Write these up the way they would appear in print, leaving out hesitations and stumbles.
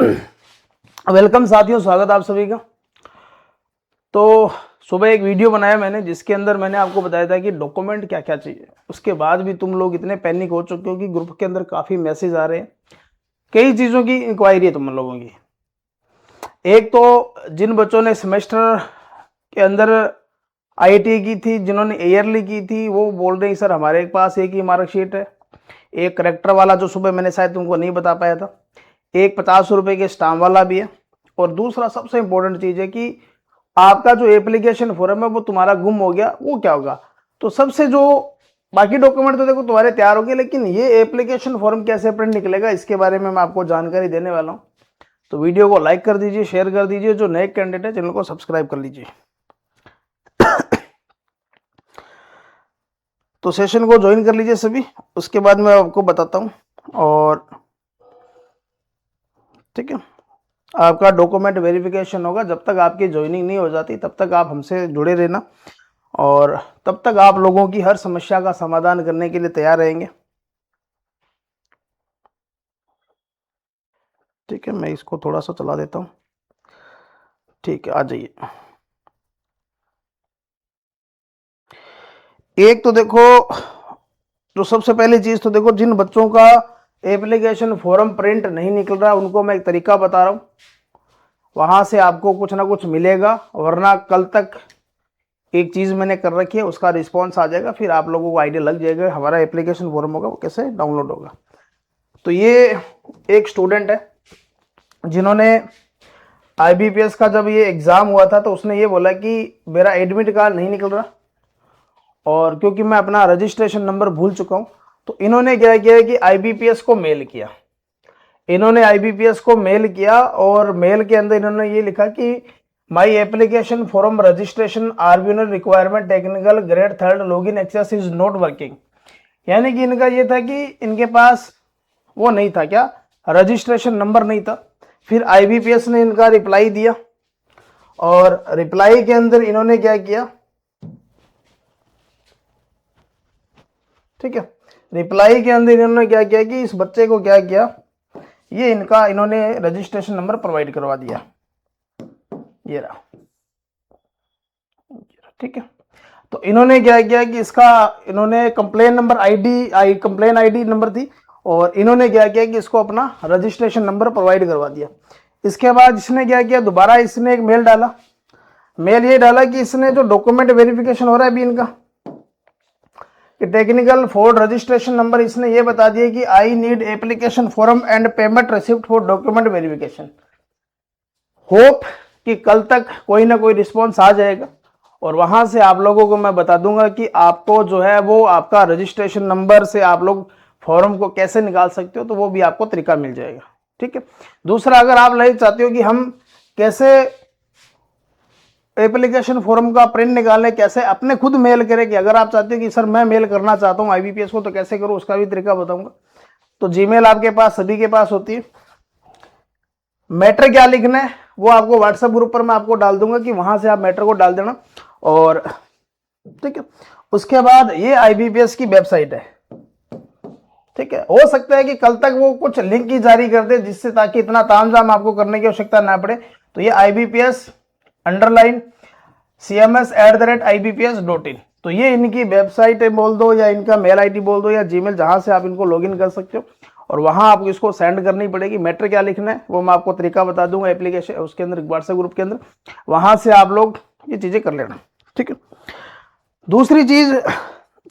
Welcome साथियों, स्वागत आप सभी का। तो सुबह एक वीडियो बनाया मैंने जिसके अंदर मैंने आपको बताया था कि डॉक्यूमेंट क्या क्या चाहिए। उसके बाद भी तुम लोग इतने पैनिक हो चुके हो कि ग्रुप के अंदर काफ़ी मैसेज आ रहे हैं, कई चीज़ों की इंक्वायरी है तुम लोगों की। एक तो जिन बच्चों ने सेमेस्टर के अंदर आईआईटी की थी, जिन्होंने ईयरली की थी, वो बोल रहे हैं सर हमारे पास एक ही मार्कशीट है, एक करेक्टर वाला जो सुबह मैंने शायद तुमको नहीं बता पाया था, एक 50 रुपये के स्टाम्प वाला भी है, और दूसरा सबसे इंपॉर्टेंट चीज़ है कि आपका जो एप्लीकेशन फॉर्म है वो तुम्हारा गुम हो गया, वो क्या होगा। तो सबसे जो बाकी डॉक्यूमेंट तो देखो तुम्हारे तैयार हो गए, लेकिन ये एप्लीकेशन फॉर्म कैसे प्रिंट निकलेगा इसके बारे में मैं आपको जानकारी देने वाला हूँ। तो वीडियो को लाइक कर दीजिए, शेयर कर दीजिए, जो नए कैंडिडेट है चैनल को सब्सक्राइब कर लीजिए। तो सेशन को ज्वाइन कर लीजिए सभी, उसके बाद मैं आपको बताता हूँ। और ठीक है, आपका डॉक्यूमेंट वेरिफिकेशन होगा, जब तक आपकी ज्वाइनिंग नहीं हो जाती तब तक आप हमसे जुड़े रहना, और तब तक आप लोगों की हर समस्या का समाधान करने के लिए तैयार रहेंगे। ठीक है, मैं इसको थोड़ा सा चला देता हूँ। ठीक है, आ जाइए। एक तो देखो, जो सबसे पहली चीज तो देखो, जिन बच्चों का एप्लीकेशन फॉर्म प्रिंट नहीं निकल रहा उनको मैं एक तरीका बता रहा हूँ, वहां से आपको कुछ ना कुछ मिलेगा, वरना कल तक एक चीज मैंने कर रखी है, उसका रिस्पॉन्स आ जाएगा, फिर आप लोगों को आइडिया लग जाएगा हमारा एप्लीकेशन फॉर्म होगा वो कैसे डाउनलोड होगा। तो ये एक स्टूडेंट है जिन्होंने आईबीपीएस का जब ये एग्जाम हुआ था तो उसने ये बोला कि मेरा एडमिट कार्ड नहीं निकल रहा, और क्योंकि मैं अपना रजिस्ट्रेशन नंबर भूल चुका हूं, तो इन्होंने क्या किया कि आईबीपीएस को मेल किया। इन्होंने आईबीपीएस को मेल किया और मेल के अंदर इन्होंने ये लिखा कि my application form registration RBNL requirement technical grade 3 login access is not working. यानी कि इनका ये था कि इनके पास वो नहीं था, क्या, रजिस्ट्रेशन नंबर नहीं था। फिर आईबीपीएस ने इनका रिप्लाई दिया, और रिप्लाई के अंदर इन्होंने क्या किया, ठीक है, रिप्लाई के अंदर इन्होंने क्या किया कि इस बच्चे को क्या किया, ये इनका इन्होंने रजिस्ट्रेशन नंबर प्रोवाइड करवा दिया, ये रहा। ठीक है, तो इन्होंने क्या किया कि इसका इन्होंने complain number complain ID number थी, और इन्होंने क्या किया कि इसको अपना रजिस्ट्रेशन नंबर प्रोवाइड करवा दिया। इसके बाद इसने क्या किया, दोबारा इसने एक मेल डाला। मेल ये डाला कि इसने जो डॉक्यूमेंट वेरिफिकेशन हो रहा है अभी इनका, कि टेक्निकल फॉर रजिस्ट्रेशन नंबर, इसने ये बता दिया कि I need application form and payment receipt for document verification. Hope कि कल तक कोई ना कोई रिस्पॉन्स आ जाएगा, और वहां से आप लोगों को मैं बता दूंगा कि आपको जो है वो आपका रजिस्ट्रेशन नंबर से आप लोग फॉर्म को कैसे निकाल सकते हो, तो वो भी आपको तरीका मिल जाएगा। ठीक है, दूसरा, अगर आप नहीं चाहते हो कि हम कैसे एप्लीकेशन फॉर्म का प्रिंट निकालने, कैसे अपने खुद मेल करें, कि अगर आप चाहते हो कि सर मैं मेल करना चाहता हूं आईबीपीएस को तो कैसे करूं, उसका भी तरीका बताऊंगा। तो जीमेल आपके पास सभी के पास होती है। मैटर क्या लिखना है वो आपको व्हाट्सएप ग्रुप पर मैं आपको डाल दूंगा, कि वहां से आप मैटर को डाल देना। और ठीक है, उसके बाद ये आईबीपीएस की वेबसाइट है। ठीक है, हो सकता है कि कल तक वो कुछ लिंक ही जारी कर दे, जिससे ताकि इतना तामझाम आपको करने की आवश्यकता ना पड़े। तो ये IBPS_CMS@IBPS.in, तो ये इनकी वेबसाइट बोल दो, या इनका मेल आईडी बोल दो, या जीमेल, जहां से आप इनको लॉगिन कर सकते हो, और वहां आपको इसको सेंड करनी पड़ेगी। मैटर क्या लिखना है वो मैं आपको तरीका बता दूंगा एप्लीकेशन उसके अंदर, व्हाट्सएप ग्रुप के अंदर, वहां से आप लोग ये चीजें कर लेना। ठीक है, दूसरी चीज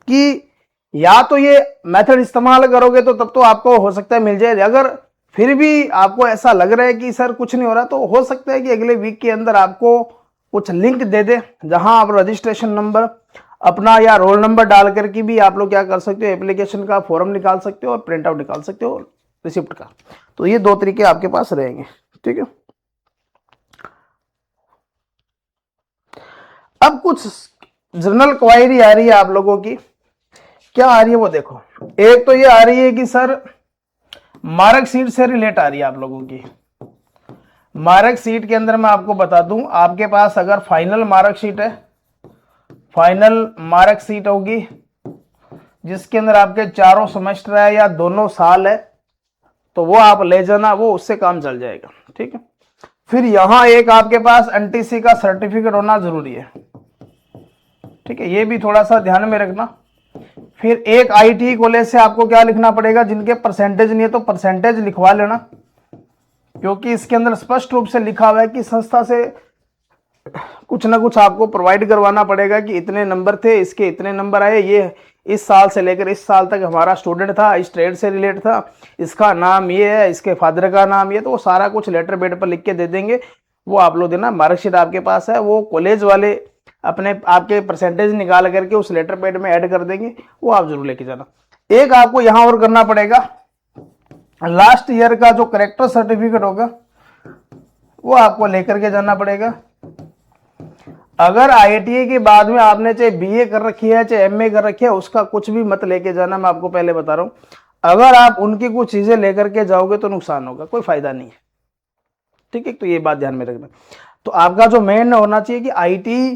कि या तो ये मेथड इस्तेमाल करोगे तो तब तो आपको हो सकता है मिल जाए, अगर फिर भी आपको ऐसा लग रहा है कि सर कुछ नहीं हो रहा, तो हो सकता है कि अगले वीक के अंदर आपको कुछ लिंक दे दे, जहां आप रजिस्ट्रेशन नंबर अपना या रोल नंबर डाल करके भी आप लोग क्या कर सकते हो, एप्लीकेशन का फॉर्म निकाल सकते हो और प्रिंट आउट निकाल सकते हो रिसिप्ट का। तो ये दो तरीके आपके पास रहेंगे। ठीक है, अब कुछ जनरल क्वायरी आ रही है आप लोगों की, क्या आ रही है वो देखो। एक तो ये आ रही है कि सर मार्कशीट से रिलेट आ रही है आप लोगों की। मार्कशीट के अंदर मैं आपको बता दूं, आपके पास अगर फाइनल मार्कशीट है, फाइनल मार्कशीट होगी जिसके अंदर आपके चारों सेमेस्टर है या दोनों साल है, तो वो आप ले जाना, वो उससे काम चल जाएगा। ठीक है, फिर यहाँ एक आपके पास एनटीसी का सर्टिफिकेट होना जरूरी है। ठीक है, ये भी थोड़ा सा ध्यान में रखना। फिर एक आईटी कॉलेज से आपको क्या लिखना पड़ेगा, जिनके परसेंटेज नहीं है तो परसेंटेज लिखवा लेना, क्योंकि इसके अंदर स्पष्ट रूप से लिखा हुआ है कि संस्था से कुछ ना कुछ आपको प्रोवाइड करवाना पड़ेगा कि इतने नंबर थे, इसके इतने नंबर आए, ये इस साल से लेकर इस साल तक हमारा स्टूडेंट था, इस ट्रेड से रिलेट था, इसका नाम ये है, इसके फादर का नाम ये, तो वो सारा कुछ लेटर बेड पर लिख के दे देंगे। वो आप लोग देना, मार्कशीट आपके पास है, वो कॉलेज वाले अपने आपके परसेंटेज निकाल करके उस लेटर पैड में ऐड कर देंगे, वो आप जरूर लेके जाना। एक आपको यहां और करना पड़ेगा, लास्ट ईयर का जो करेक्टर सर्टिफिकेट होगा वो आपको लेकर के जाना पड़ेगा। अगर आईआईटी के बाद में आपने चाहे बीए कर रखी है चाहे एमए कर रखी है, उसका कुछ भी मत लेके जाना, मैं आपको पहले बता रहा हूं। अगर आप उनकी कुछ चीजें लेकर के जाओगे तो नुकसान होगा, कोई फायदा नहीं है। ठीक है, तो ये बात ध्यान में रखना। तो आपका जो मेन होना चाहिए कि आईटी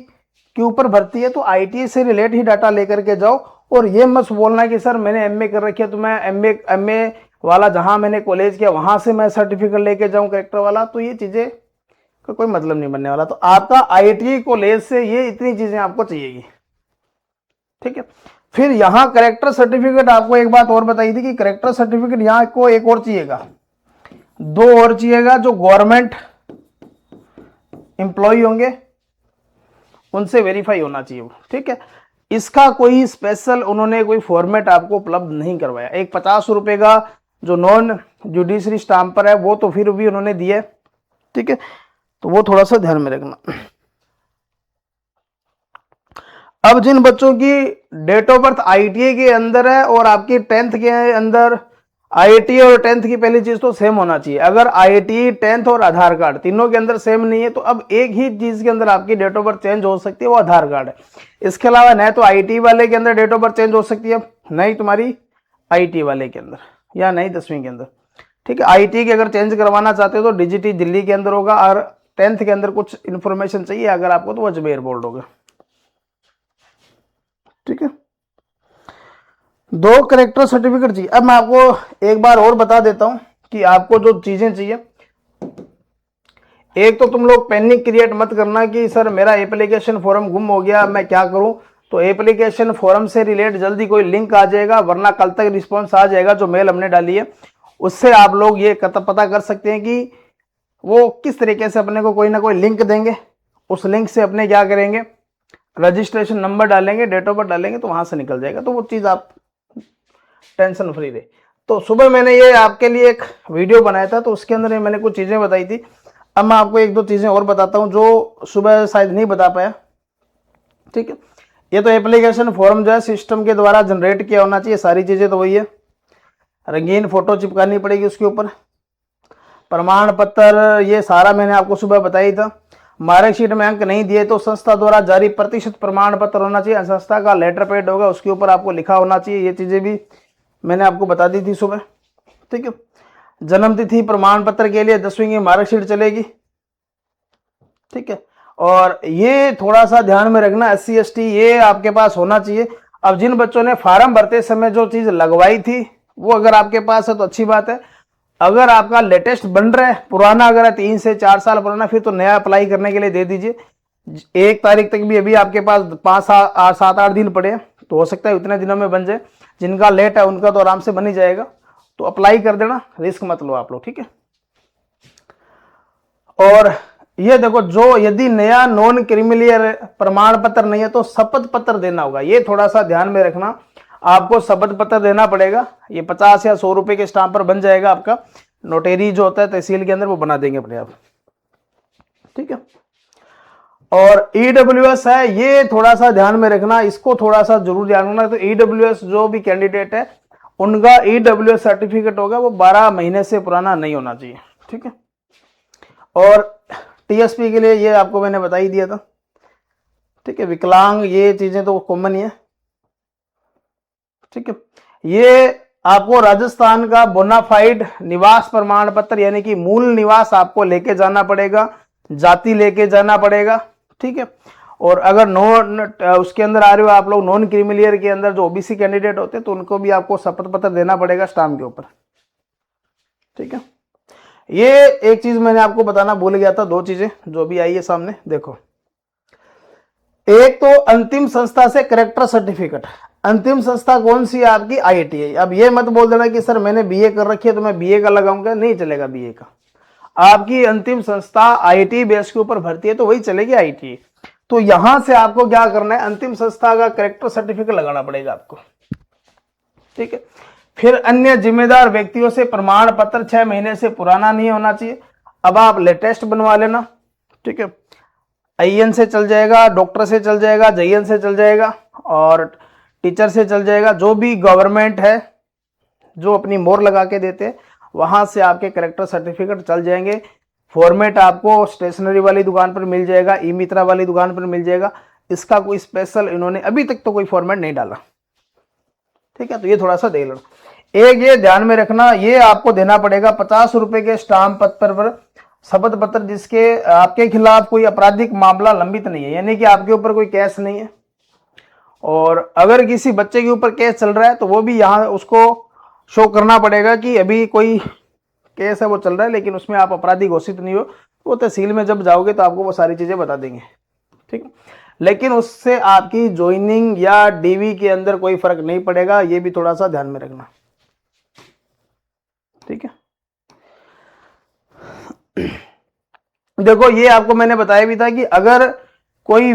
के ऊपर भर्ती है तो आईटी से रिलेट ही डाटा लेकर के जाओ, और ये मत बोलना कि सर मैंने एमए कर रखी है तो मैं एमए वाला जहां मैंने कॉलेज किया वहां से मैं सर्टिफिकेट लेके जाऊं करेक्टर वाला, तो ये चीजें का कोई मतलब नहीं बनने वाला। तो आपका आईआईटी कॉलेज से ये इतनी चीजें आपको चाहिएगी। ठीक है, फिर यहां करेक्टर सर्टिफिकेट, आपको एक बात और बताई थी कि करेक्टर सर्टिफिकेट यहां को एक और चाहिएगा, दो और चाहिएगा, जो गवर्नमेंट एम्प्लॉय होंगे उनसे वेरीफाई होना चाहिए वो। ठीक है, इसका कोई स्पेशल उन्होंने कोई फॉर्मेट आपको उपलब्ध नहीं करवाया। एक 50 रुपए का जो नॉन जुडिशरी स्टाम्पर है वो तो फिर भी उन्होंने दिया है। ठीक है, तो वो थोड़ा सा ध्यान में रखना। अब जिन बच्चों की डेट ऑफ बर्थ आईटीआई के अंदर है और आपकी 10th के अंदर, आईआईटी और 10th की पहली चीज तो सेम होना चाहिए। अगर आईआईटी 10th और आधार कार्ड तीनों के अंदर सेम नहीं है तो अब एक ही चीज के अंदर आपकी डेट ऑफ बर्थ चेंज हो सकती है, वो आधार कार्ड है। इसके अलावा न तो आईआईटी वाले के अंदर डेट ऑफ बर्थ चेंज हो सकती है, न ही तुम्हारी आईआईटी वाले के अंदर, या नहीं 10वीं के अंदर। ठीक है, आईआईटी के अगर चेंज करवाना चाहते हो तो डीजीटी दिल्ली के अंदर होगा, और 10th के अंदर कुछ इंफॉर्मेशन चाहिए अगर आपको तो अजमेर बोर्ड होगा। ठीक है, दो करेक्टर सर्टिफिकेट चाहिए। अब मैं आपको एक बार और बता देता हूं कि आपको जो चीजें चाहिए, एक तो तुम लोग पैनिक क्रिएट मत करना कि सर मेरा एप्लीकेशन फॉर्म गुम हो गया, मैं क्या करूं। तो एप्लीकेशन फॉर्म से रिलेट जल्दी कोई लिंक आ जाएगा, वरना कल तक रिस्पॉन्स आ जाएगा जो मेल हमने डाली है, उससे आप लोग ये पता कर सकते हैं कि वो किस तरीके से अपने को कोई ना कोई लिंक देंगे। उस लिंक से अपने क्या करेंगे, रजिस्ट्रेशन नंबर डालेंगे, डेट ऑफ बर्थ डालेंगे, तो वहां से निकल जाएगा। तो वो चीज आप टेंशन फ्री रहे। तो सुबह मैंने ये आपके लिए एक वीडियो बनाया था, तो उसके अंदर मैंने कुछ चीजें बताई थी। अब मैं आपको एक दो चीजें और बताता हूं जो सुबह शायद नहीं बता पाया। ठीक है, ये तो एप्लीकेशन फॉर्म जो है सिस्टम के द्वारा जनरेट किया होना चाहिए, सारी चीजें तो वही है। रंगीन फोटो चिपकानी पड़ेगी उसके ऊपर, प्रमाण पत्र, ये सारा मैंने आपको सुबह बताई था। मार्कशीट में अंक नहीं दिए तो संस्था द्वारा जारी प्रतिशत प्रमाण पत्र होना चाहिए, संस्था का लेटर पैड होगा उसके ऊपर आपको लिखा होना चाहिए। ये चीजें भी मैंने आपको बता दी थी सुबह। ठीक है, जन्म तिथि प्रमाण पत्र के लिए 10वीं की मार्कशीट चलेगी। ठीक है, और ये थोड़ा सा ध्यान में रखना, SC ST ये आपके पास होना चाहिए। अब जिन बच्चों ने फार्म भरते समय जो चीज लगवाई थी वो अगर आपके पास है तो अच्छी बात है। अगर आपका लेटेस्ट बन रहा है, पुराना अगर है 3 से 4 साल पुराना, फिर तो नया अप्लाई करने के लिए दे दीजिए। 1 तारीख तक भी अभी आपके पास 5-7-8 दिन पड़े हैं, तो हो सकता है उतने दिनों में बन जाए। जिनका लेट है उनका तो आराम से बन ही जाएगा, तो अप्लाई कर देना, रिस्क मत लो आप लोग। ठीक है, और ये देखो, जो यदि नया नॉन क्रिमिलियर प्रमाण पत्र नहीं है तो शपथ पत्र देना होगा। ये थोड़ा सा ध्यान में रखना, आपको शपथ पत्र देना पड़ेगा। ये 50 या 100 रुपए के स्टाम्प पर बन जाएगा आपका, नोटेरी जो होता है तहसील के अंदर वो बना देंगे अपने आप। ठीक है, और EWS है, ये थोड़ा सा ध्यान में रखना, इसको थोड़ा सा जरूर ध्यान रखना। तो EWS जो भी कैंडिडेट है उनका EWS सर्टिफिकेट होगा वो 12 महीने से पुराना नहीं होना चाहिए। ठीक है, और TSP के लिए ये आपको मैंने बता ही दिया था। ठीक है, विकलांग ये चीजें तो कॉमन ही है। ठीक है, ये आपको राजस्थान का बोनाफाइड निवास प्रमाण पत्र यानी कि मूल निवास आपको लेके जाना पड़ेगा, जाति लेके जाना पड़ेगा। ठीक है, और अगर नॉन उसके अंदर आ रहे हो आप लोग नॉन क्रिमिलियर के अंदर जो OBC कैंडिडेट होते हैं तो उनको भी आपको शपथ पत्र देना पड़ेगा स्टाम्प के ऊपर। ठीक है। ये एक चीज मैंने आपको बताना भूल गया था, दो चीजें जो भी आई है सामने देखो। एक तो अंतिम संस्था से करेक्टर सर्टिफिकेट। अंतिम संस्था कौन सी है आपकी? आईआईटी। अब ये मत बोल देना कि सर मैंने बीए कर रखी है तो मैं बीए का लगाऊंगा, नहीं चलेगा बीए का। आपकी अंतिम संस्था आईआईटी बेस के ऊपर भर्ती है तो वही चलेगी आईआईटी। तो यहां से आपको क्या करना है, अंतिम संस्था का करेक्टर सर्टिफिकेट लगाना पड़ेगा आपको, ठीक है। फिर अन्य जिम्मेदार व्यक्तियों से प्रमाण पत्र 6 महीने से पुराना नहीं होना चाहिए। अब आप लेटेस्ट बनवा लेना, ठीक है। आईएन से चल जाएगा, डॉक्टर से चल जाएगा, जेईएन से चल जाएगा और टीचर से चल जाएगा। जो भी गवर्नमेंट है जो अपनी मोहर लगा के देते हैं वहां से आपके करेक्टर सर्टिफिकेट चल जाएंगे। फॉर्मेट आपको स्टेशनरी वाली दुकान पर मिल जाएगा, ई मित्रा वाली दुकान पर मिल जाएगा। इसका कोई स्पेशल इन्होंने अभी तक तो कोई फॉर्मेट नहीं डाला, ठीक है। तो ये थोड़ा सा देख लो। एक ये ध्यान में रखना, ये आपको देना पड़ेगा 50 रुपए के स्टाम्प पत्र पर शपथ पत्र जिसके आपके खिलाफ कोई आपराधिक मामला लंबित नहीं है, यानी कि आपके ऊपर कोई केस नहीं है। और अगर किसी बच्चे के ऊपर केस चल रहा है तो वो भी यहाँ उसको शो करना पड़ेगा कि अभी कोई केस है वो चल रहा है लेकिन उसमें आप अपराधी घोषित नहीं हो। वो तहसील में जब जाओगे तो आपको वो सारी चीजें बता देंगे, ठीक है। लेकिन उससे आपकी ज्वाइनिंग या डीवी के अंदर कोई फर्क नहीं पड़ेगा, ये भी थोड़ा सा ध्यान में रखना, ठीक है। देखो ये आपको मैंने बताया भी था कि अगर कोई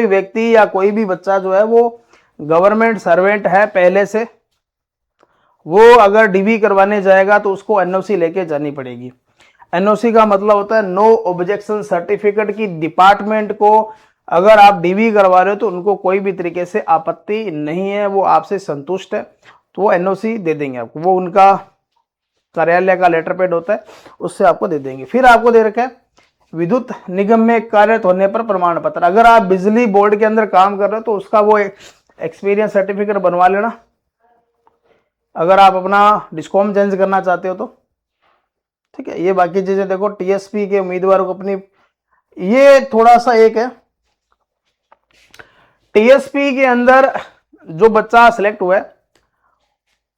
व्यक्ति या कोई भी बच्चा जो है वो गवर्नमेंट सर्वेंट है पहले से, वो अगर डीवी करवाने जाएगा तो उसको एनओसी लेके जानी पड़ेगी। एनओसी का मतलब होता है नो ऑब्जेक्शन सर्टिफिकेट, की डिपार्टमेंट को अगर आप डीवी करवा रहे हो तो उनको कोई भी तरीके से आपत्ति नहीं है, वो आपसे संतुष्ट है तो वो एनओसी दे देंगे आपको। वो उनका कार्यालय का लेटर पैड होता है, उससे आपको दे देंगे। फिर आपको दे रखा है विद्युत निगम में कार्यरत होने पर प्रमाण पत्र। अगर आप बिजली बोर्ड के अंदर काम कर रहे हो तो उसका वो एक्सपीरियंस सर्टिफिकेट बनवा लेना, अगर आप अपना डिस्कॉम चेंज करना चाहते हो तो, ठीक है। ये बाकी चीजें देखो, टीएसपी के उम्मीदवारों को अपनी, ये थोड़ा सा एक है, टीएसपी के अंदर जो बच्चा सिलेक्ट हुआ है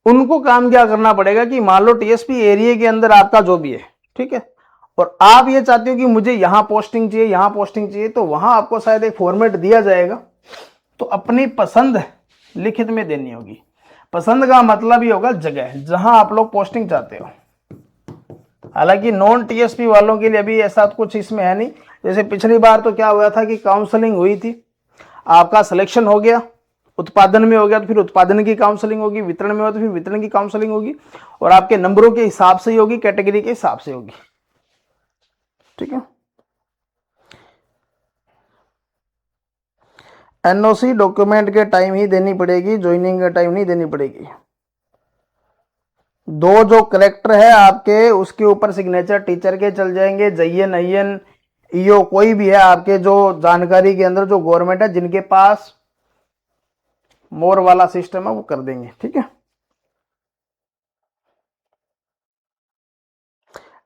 उनको काम क्या करना पड़ेगा कि मान लो टीएसपी एरिया के अंदर आपका जो भी है, ठीक है, और आप ये चाहते हो कि मुझे यहां पोस्टिंग चाहिए, यहां पोस्टिंग चाहिए, तो वहां आपको शायद एक फॉर्मेट दिया जाएगा, तो अपनी पसंद लिखित में देनी होगी। पसंद का मतलब ही होगा जगह जहां आप लोग पोस्टिंग चाहते हो। हालांकि नॉन टीएसपी वालों के लिए अभी ऐसा कुछ इसमें है नहीं। जैसे पिछली बार तो क्या हुआ था कि काउंसलिंग हुई थी, आपका सिलेक्शन हो गया, उत्पादन में हो गया तो फिर उत्पादन की काउंसलिंग होगी, वितरण में हो तो फिर वितरण की काउंसलिंग होगी, और आपके नंबरों के हिसाब से ही होगी, कैटेगरी के हिसाब से होगी, ठीक है। एनओसी डॉक्यूमेंट के टाइम ही देनी पड़ेगी, ज्वाइनिंग के टाइम नहीं देनी पड़ेगी। दो जो कलेक्टर है आपके उसके ऊपर सिग्नेचर टीचर के चल जाएंगे, जेईएन आईएन ईओ कोई भी है आपके जो जानकारी के अंदर जो गवर्नमेंट है जिनके पास मोर वाला सिस्टम है वो कर देंगे, ठीक है।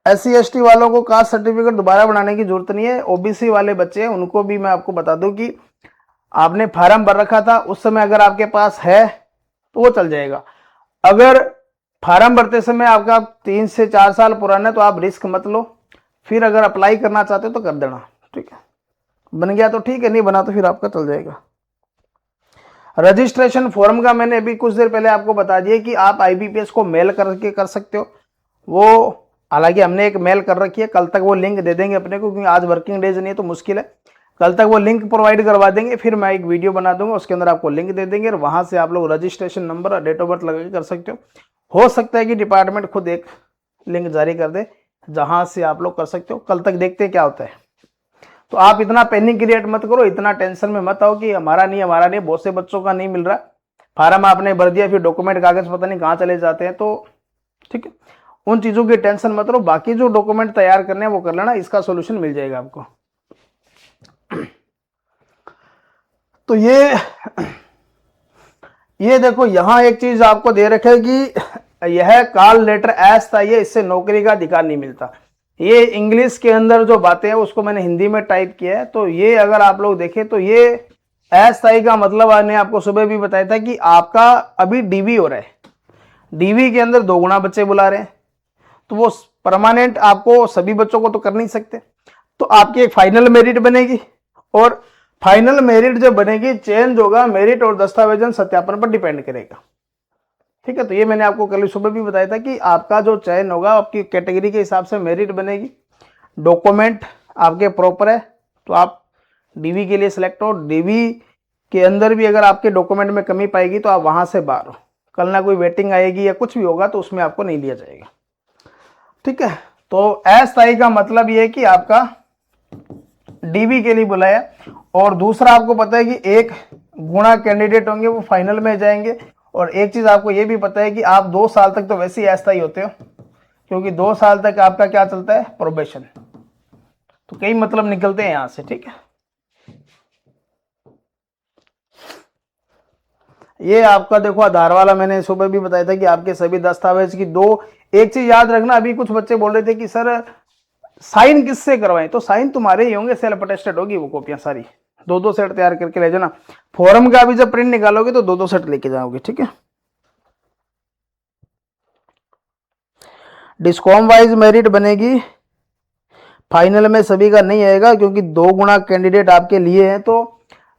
एससी एसटी वालों को कास्ट सर्टिफिकेट दोबारा बनाने की जरूरत नहीं है। ओबीसी वाले बच्चे हैं उनको भी मैं आपको बता दूं कि आपने फार्म भर रखा था उस समय अगर आपके पास है तो वो चल जाएगा। अगर फार्म भरते समय आपका 3 से 4 साल पुराना है तो आप रिस्क मत लो, फिर अगर अप्लाई करना चाहते हो तो कर देना, ठीक है। बन गया तो ठीक है, नहीं बना तो फिर आपका चल जाएगा। रजिस्ट्रेशन फॉर्म का मैंने अभी कुछ देर पहले आपको बता दिया कि आप आईबीपीएस को मेल करके कर सकते हो। वो हालांकि हमने एक मेल कर रखी है, कल तक वो लिंक दे देंगे अपने को, क्योंकि आज वर्किंग डेज नहीं है तो मुश्किल है। कल तक वो लिंक प्रोवाइड करवा देंगे, फिर मैं एक वीडियो बना दूंगा उसके अंदर आपको लिंक दे देंगे और वहां से आप लोग रजिस्ट्रेशन नंबर और डेट ऑफ बर्थ लगा के कर सकते हो सकता है कि डिपार्टमेंट खुद एक लिंक जारी कर दे जहां से आप लोग कर सकते हो। कल तक देखते हैं क्या होता है। तो आप इतना पैनिक क्रिएट मत करो, इतना टेंशन में मत आओ कि हमारा नहीं, बहुत से बच्चों का नहीं मिल रहा, फार्म आपने भर दिया फिर डॉक्यूमेंट कागज पता नहीं कहाँ चले जाते हैं, तो ठीक है उन चीजों की टेंशन मत लो। बाकी जो डॉक्यूमेंट तैयार करने हैं वो कर लेना, इसका सोल्यूशन मिल जाएगा आपको। तो ये देखो यहां एक चीज आपको दे रखे कि यह कॉल लेटर एस था, ये इससे नौकरी का अधिकार नहीं मिलता। ये इंग्लिश के अंदर जो बातें हैं उसको मैंने हिंदी में टाइप किया है। तो ये अगर आप लोग देखें तो ये अस्थायी का मतलब मैंने आपको सुबह भी बताया था कि आपका अभी डीवी हो रहा है, डीवी के अंदर 2 गुना बच्चे बुला रहे हैं, तो वो परमानेंट आपको सभी बच्चों को तो कर नहीं सकते, तो आपकी एक फाइनल मेरिट बनेगी, और फाइनल मेरिट जब बनेगी चेंज होगा मेरिट और दस्तावेजन सत्यापन पर डिपेंड करेगा। ठीक है, तो ये मैंने आपको कल सुबह भी बताया था कि आपका जो चयन होगा आपकी कैटेगरी के हिसाब से मेरिट बनेगी, डॉक्यूमेंट आपके प्रॉपर है तो आप डीवी के लिए सिलेक्ट हो, डीवी के अंदर भी अगर आपके डॉक्यूमेंट में कमी पाएगी तो आप वहां से बाहर हो, कल ना कोई वेटिंग आएगी या कुछ भी होगा तो उसमें आपको नहीं लिया जाएगा। ठीक है, तो अस्थायी का मतलब ये है कि आपका डीवी के लिए बुलाया, और दूसरा आपको पता है कि 1 गुना कैंडिडेट होंगे वो फाइनल में जाएंगे, और एक चीज आपको ये भी पता है कि आप 2 साल तक तो वैसे ही अस्थायी होते हो, क्योंकि 2 साल तक आपका क्या चलता है, प्रोबेशन, तो कई मतलब निकलते हैं यहां से। ठीक है, ये आपका देखो आधार वाला मैंने सुबह भी बताया था कि आपके सभी दस्तावेज की एक चीज याद रखना, अभी कुछ बच्चे बोल रहे थे कि सर साइन किससे करवाएं, तो साइन तुम्हारे ही होंगे, सेल्फ अटेस्टेड होगी वो कॉपियां सारी, 2-2 सेट तैयार करके ले जाना, फॉर्म का भी जब प्रिंट निकालोगे तो 2-2 सेट लेके जाओगे। ठीक है, डिस्कॉम वाइज मेरिट बनेगी, फाइनल में सभी का नहीं आएगा क्योंकि 2 गुना कैंडिडेट आपके लिए हैं, तो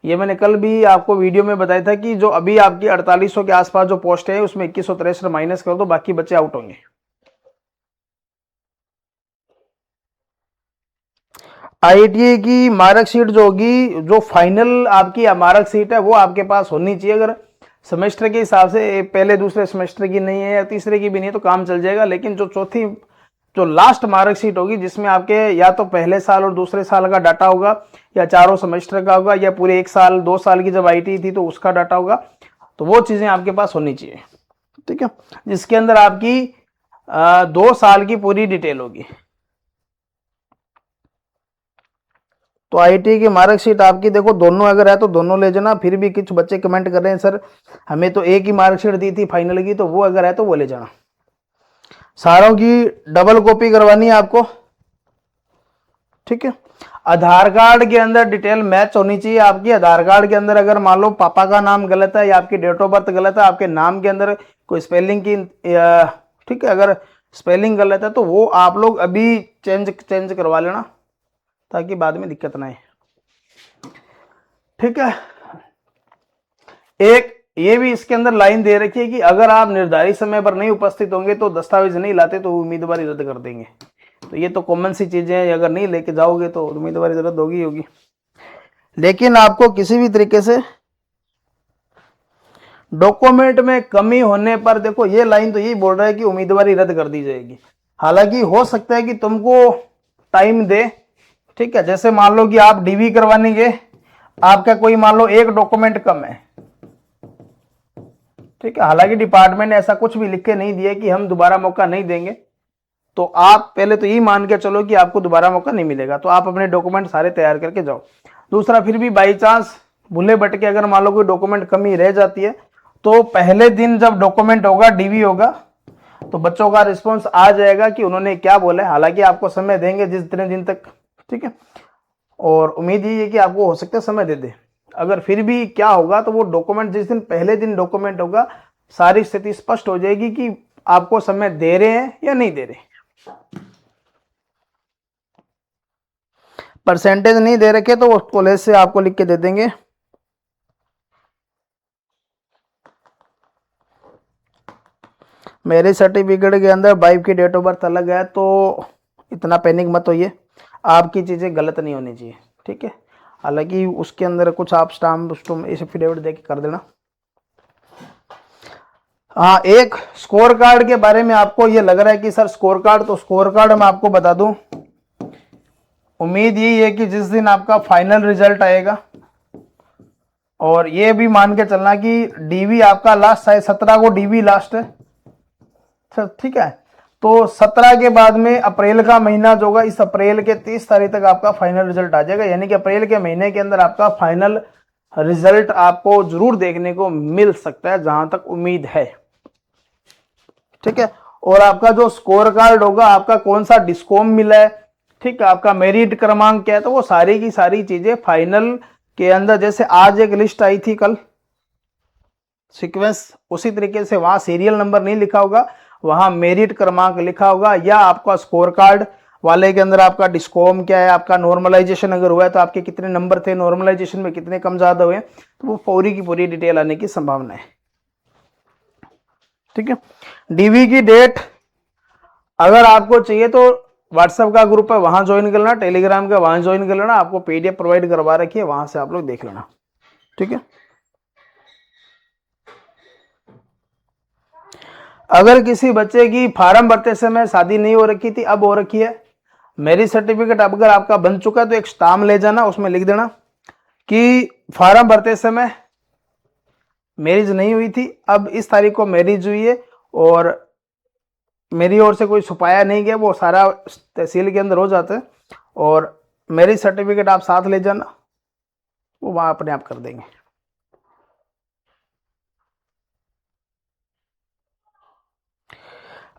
ये मैंने कल भी आपको वीडियो में बताया था कि जो अभी आपकी 4800 के आसपास जो पोस्ट है उसमें 2163 माइनस कर दो, बाकी बच्चे आउट होंगे। आईटीआई की मार्कशीट जो होगी, जो फाइनल आपकी मार्कशीट है वो आपके पास होनी चाहिए, अगर सेमेस्टर के हिसाब से पहले दूसरे सेमेस्टर की नहीं है या तीसरे की भी नहीं है तो काम चल जाएगा, लेकिन जो लास्ट मार्कशीट होगी जिसमें आपके या तो पहले साल और दूसरे साल का डाटा होगा, या चारों सेमेस्टर का होगा, या पूरे 1 साल 2 साल की जब आईटी थी तो उसका डाटा होगा, तो वो चीजें आपके पास होनी चाहिए। ठीक है, जिसके अंदर आपकी 2 साल की पूरी डिटेल होगी। तो आईटी की मार्कशीट आपकी देखो दोनों अगर है तो दोनों ले जाना, फिर भी कुछ बच्चे कमेंट कर रहे हैं सर हमें तो एक ही मार्कशीट दी थी फाइनल की, तो वो अगर है तो वो ले जाना, सारों की डबल कॉपी करवानी है आपको। ठीक है, आधार कार्ड के अंदर डिटेल मैच होनी चाहिए आपकी, आधार कार्ड के अंदर अगर मान लो पापा का नाम गलत है या आपकी डेट ऑफ बर्थ गलत है, आपके नाम के अंदर कोई स्पेलिंग की ठीक है, अगर स्पेलिंग गलत है तो वो आप लोग अभी चेंज करवा लेना ताकि बाद में दिक्कत ना आए। ठीक है, एक ये भी इसके अंदर लाइन दे रखी है कि अगर आप निर्धारित समय पर नहीं उपस्थित होंगे तो दस्तावेज नहीं लाते तो उम्मीदवारी रद्द कर देंगे, तो ये तो कॉमन सी चीजें हैं, अगर नहीं लेके जाओगे तो उम्मीदवारी रद्द होगी। लेकिन आपको किसी भी तरीके से डॉक्यूमेंट में कमी होने पर, देखो ये लाइन तो यही बोल रहा है कि उम्मीदवारी रद्द कर दी जाएगी, हालांकि हो सकता है कि तुमको टाइम दे। ठीक है, जैसे मान लो कि आप डीवी करवाने गए, आपका कोई मान लो एक डॉक्यूमेंट कम है, ठीक है, हालांकि डिपार्टमेंट ने ऐसा कुछ भी लिख के नहीं दिया कि हम दोबारा मौका नहीं देंगे, तो आप पहले तो यही मान के चलो कि आपको दोबारा मौका नहीं मिलेगा, तो आप अपने डॉक्यूमेंट सारे तैयार करके जाओ। दूसरा, फिर भी बाई चांस भूले भटके अगर मान लो कोई डॉक्यूमेंट कमी रह जाती है तो पहले दिन जब डॉक्यूमेंट होगा डीवी होगा तो बच्चों का रिस्पॉन्स आ जाएगा कि उन्होंने क्या बोला है, हालांकि आपको समय देंगे जितने दिन तक। ठीक है, और उम्मीद यही है कि आपको हो सकता है समय दे दे, अगर फिर भी क्या होगा तो वो डॉक्यूमेंट जिस दिन पहले दिन डॉक्यूमेंट होगा सारी स्थिति स्पष्ट हो जाएगी कि आपको समय दे रहे हैं या नहीं दे रहे। परसेंटेज नहीं दे रखे तो वो कॉलेज से आपको लिख के दे देंगे। मेरे सर्टिफिकेट के अंदर वाइफ की डेट ऑफ बर्थ अलग है, तो इतना पैनिक मत होइए, आपकी चीज़ें गलत नहीं होनी चाहिए। ठीक है, हालांकि उसके अंदर कुछ आप स्टाम्प इस एफिडेविट दे के कर देना। हाँ, एक स्कोर कार्ड के बारे में आपको ये लग रहा है कि सर स्कोर कार्ड, तो स्कोर कार्ड मैं आपको बता दूं, उम्मीद यही है कि जिस दिन आपका फाइनल रिजल्ट आएगा, और ये भी मान के चलना कि डीवी आपका लास्ट शायद 17 को डीवी लास्ट है, ठीक है, तो 17 के बाद में अप्रैल का महीना जो होगा, इस अप्रैल के 30 तारीख तक आपका फाइनल रिजल्ट आ जाएगा, यानी कि अप्रैल के महीने के अंदर आपका फाइनल रिजल्ट आपको जरूर देखने को मिल सकता है जहां तक उम्मीद है। ठीक है, और आपका जो स्कोर कार्ड होगा, आपका कौन सा डिस्कॉम मिला है, ठीक है, आपका मेरिट क्रमांक क्या है, तो वो सारी की सारी चीजें फाइनल के अंदर, जैसे आज एक लिस्ट आई थी कल, सीक्वेंस उसी तरीके से वहां सीरियल नंबर नहीं लिखा होगा, वहां मेरिट क्रमांक लिखा होगा, या आपका स्कोर कार्ड वाले के अंदर आपका डिस्कॉम क्या है, आपका नॉर्मलाइजेशन अगर हुआ है तो आपके कितने नंबर थे, नॉर्मलाइजेशन में कितने कम ज्यादा हुए, तो वो पूरी की पूरी डिटेल आने की संभावना है। ठीक है। डीवी की डेट अगर आपको चाहिए तो व्हाट्सएप का ग्रुप है, वहां ज्वाइन कर लेना, टेलीग्राम का वहां ज्वाइन कर लेना, आपको पीडीएफ प्रोवाइड करवा रखी है, वहां से आप लोग देख लेना। ठीक है। अगर किसी बच्चे की फार्म भरते समय शादी नहीं हो रखी थी, अब हो रखी है, मैरिज सर्टिफिकेट अगर आपका बन चुका है तो एक स्टाम्प ले जाना, उसमें लिख देना कि फार्म भरते समय मैरिज नहीं हुई थी, अब इस तारीख को मैरिज हुई है और मेरी ओर से कोई छुपाया नहीं गया, वो सारा तहसील के अंदर हो जाता है, और मैरिज सर्टिफिकेट आप साथ ले जाना, वो वहां अपने आप कर देंगे।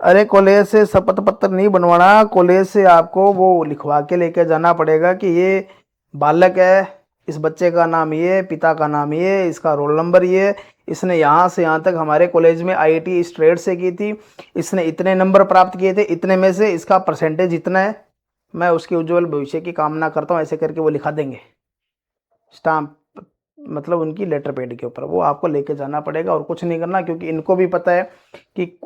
अरे कॉलेज से शपथ पत्र नहीं बनवाना, कॉलेज से आपको वो लिखवा के लेके जाना पड़ेगा कि ये बालक है, इस बच्चे का नाम ये, पिता का नाम ये, इसका रोल नंबर ये, इसने यहाँ से यहाँ तक हमारे कॉलेज में आईआईटी इस ट्रेड से की थी, इसने इतने नंबर प्राप्त किए थे, इतने में से इसका परसेंटेज इतना है, मैं उसके उज्जवल भविष्य की कामना करता हूँ, ऐसे करके वो लिखा देंगे स्टाम्प, मतलब उनकी लेटर पैड के ऊपर, वो आपको लेके जाना पड़ेगा और कुछ नहीं करना, क्योंकि इनको भी पता है कि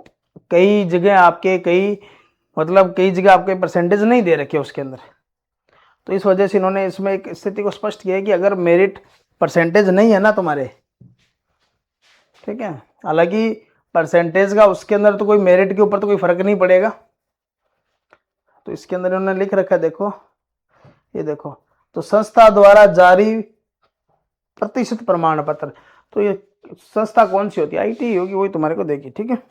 कई जगह आपके कई जगह आपके परसेंटेज नहीं दे रखे उसके अंदर, तो इस वजह से इन्होंने इसमें एक स्थिति को स्पष्ट किया है कि अगर मेरिट परसेंटेज नहीं है ना तुम्हारे, ठीक है, हालांकि परसेंटेज का उसके अंदर तो कोई मेरिट के ऊपर तो कोई फर्क नहीं पड़ेगा, तो इसके अंदर इन्होंने लिख रखा है, देखो ये देखो, तो संस्था द्वारा जारी प्रतिशत प्रमाण पत्र, तो ये संस्था कौन सी होती है, आईटी होगी, वही तुम्हारे को देगी। ठीक है,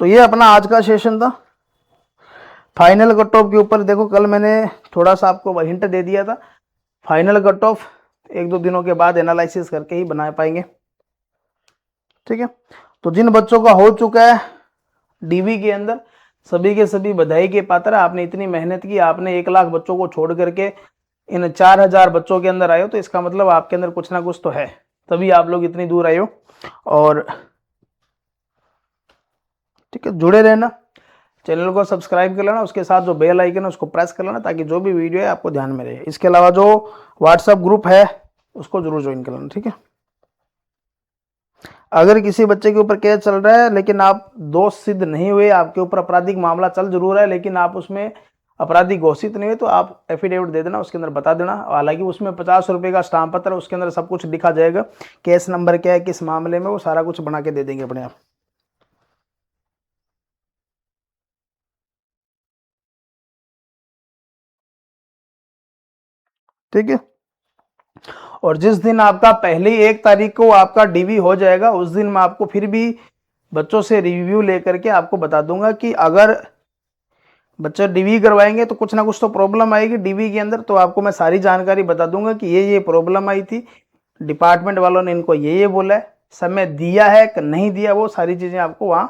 तो ये अपना आज का सेशन था फाइनल कट ऑफ के ऊपर। देखो कल मैंने थोड़ा सा आपको हिंट दे दिया था, फाइनल कट ऑफ 1-2 दिनों के बाद एनालिसिस करके ही बना पाएंगे। ठीक है, तो जिन बच्चों का हो चुका है डीवी के अंदर, सभी के सभी बधाई के पात्र। आपने इतनी मेहनत की, आपने 1 लाख बच्चों को छोड़ करके इन 4000 बच्चों के अंदर आए हो, तो इसका मतलब आपके अंदर कुछ ना कुछ तो है, तभी आप लोग इतनी दूर आए हो। और ठीक है, जुड़े रहना, चैनल को सब्सक्राइब कर लेना, उसके साथ जो बेल आइकन है उसको प्रेस कर लेना, ताकि जो भी वीडियो है आपको ध्यान में रहे। इसके अलावा जो व्हाट्सएप ग्रुप है उसको जरूर ज्वाइन कर लेना। ठीक है, अगर किसी बच्चे के ऊपर केस चल रहा है लेकिन आप दोष सिद्ध नहीं हुए, आपके ऊपर आपराधिक मामला चल जरूर है लेकिन आप उसमें अपराधी घोषित नहीं हुए, तो आप एफिडेविट दे देना, उसके अंदर बता देना। हालांकि उसमें 50 रुपए का स्टाम्प पत्र, उसके अंदर सब कुछ लिखा जाएगा, केस नंबर क्या है, किस मामले में, वो सारा कुछ बना के दे देंगे अपने आप। ठीक है, और जिस दिन आपका पहली 1 तारीख को आपका डीवी हो जाएगा, उस दिन मैं आपको फिर भी बच्चों से रिव्यू लेकर के आपको बता दूंगा कि अगर बच्चे डीवी करवाएंगे तो कुछ ना कुछ तो प्रॉब्लम आएगी डीवी के अंदर, तो आपको मैं सारी जानकारी बता दूंगा कि ये प्रॉब्लम आई थी, डिपार्टमेंट वालों ने इनको ये बोला है, समय दिया है कि नहीं दिया, वो सारी चीजें आपको वहां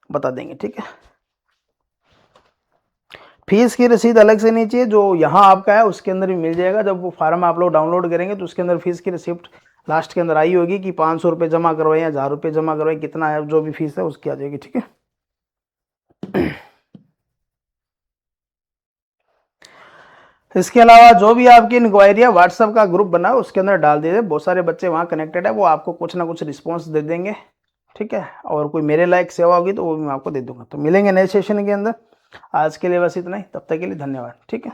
बता देंगे। ठीक है, फीस की रसीद अलग से नहीं चाहिए, जो यहाँ आपका है उसके अंदर भी मिल जाएगा। जब वो फार्म आप लोग डाउनलोड करेंगे तो उसके अंदर फीस की रिसिप्ट लास्ट के अंदर आई होगी कि 500 रुपये जमा करवाए या 1000 रुपये जमा करवाए, कितना है जो भी फीस है उसकी आ जाएगी। ठीक है, इसके अलावा जो भी आपकी इंक्वायरी है, व्हाट्सएप का ग्रुप बना है उसके अंदर डाल दीजिए, बहुत सारे बच्चे वहाँ कनेक्टेड है, वो आपको कुछ ना कुछ रिस्पॉन्स दे देंगे। ठीक है, और कोई मेरे लायक सेवा होगी तो वो भी मैं आपको दे दूंगा। तो मिलेंगे नए सेशन के अंदर, आज के लिए बस इतना ही, तब तक के लिए धन्यवाद। ठीक है।